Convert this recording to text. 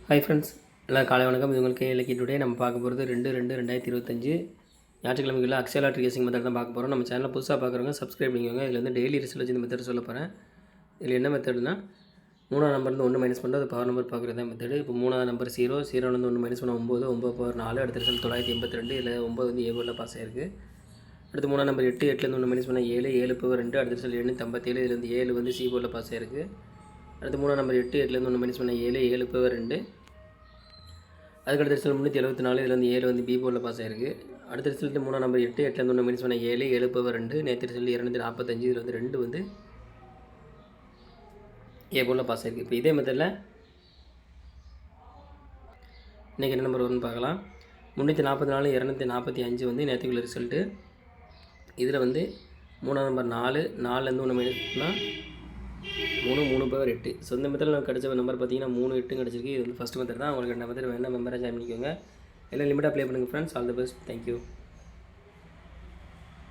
Hi friends, எல்லாம் காலை வணக்கம். இது உங்களுக்கு இலக்கிய டுடே. நம்ம பார்க்க போகிறது 2/2/2025 ஞாயிற்றுக்கிழமைக்குள்ள அக்ஷயா ட்ரேசிங் மெத்தட் தான் பார்க்க போகிறோம். நம்ம சேனலில் புதுசாக பார்க்குறவங்க சப்ஸ்கிரைப் பண்ணிக்கோங்க. இதில் வந்து டெய்லி ரிசல்ட் வச்சு இந்த மெத்தட் சொல்ல போகிறேன். இதில் என்ன மெத்தட்னா 3ஆம் நம்பர்லேருந்து 1 மைனஸ் பண்ணுறது, அது பவர் நம்பர் பார்க்குறது தான் மெத்தடு. இப்போ 3ஆவது நம்பர் 0, 0லேருந்து 1 மைனஸ் பண்ண 9, 9 பவர் 4, அடுத்த ரிசல்ட் 982. இதில் 9 வந்து ஏ பாஸ் ஆயிருக்கு. அடுத்து 3ஆம் நம்பர் 8, 8லேருந்து 1 மைனஸ் பண்ண 7, 7 பவர் 2, அடுத்த ரிசல்ட் 757. இதில் வந்து 7 வந்து சி போர்டில் பாஸ் ஆயிருக்கு. அடுத்து 3ஆம் நம்பர் 8, 8லேருந்து 1 மைனஸ் பண்ண 7, 7 பவர் 2, அதுக்கடுத்த ரிசல்ட் 374. இதில் வந்து 7 வந்து பி போர்டில் பாஸ் ஆயிருக்கு. அடுத்த ரிசல்ட் 3ஆம் நம்பர் 8, 8லேருந்து 1 மைனஸ் பண்ண 7, 7 பவர் 2, நேற்று ரிசல்ட் 245. இதில் வந்து 2 வந்து ஏ போர்டில் பாஸ் ஆயிருக்கு. இப்போ இதே மெத்தடில் இன்றைக்கி என்ன நம்பர் வரும்னு பார்க்கலாம். 344, 245 வந்து நேற்றுக்குள்ள ரிசல்ட்டு. இதில் வந்து 3ஆம் நம்பர் 4, 4லேருந்து 1 மைனஸ் பண்ணால் 3, 3 பவர் 8. ஸோ இந்த மெத்தடில் நமக்கு கிடச்ச நம்பர் பார்த்தீங்கன்னா 3, 8 கிடச்சிருக்கு. இது வந்து ஃபஸ்ட் மெத்தட் தான். உங்களுக்கு ரெண்டு மெத்தட் வேணால் மெம்பராக ஜாயின் பண்ணிக்கோங்க. எல்லாம் லிமிட்டாக ப்ளே பண்ணுங்கள் friends. All the best. Thank you.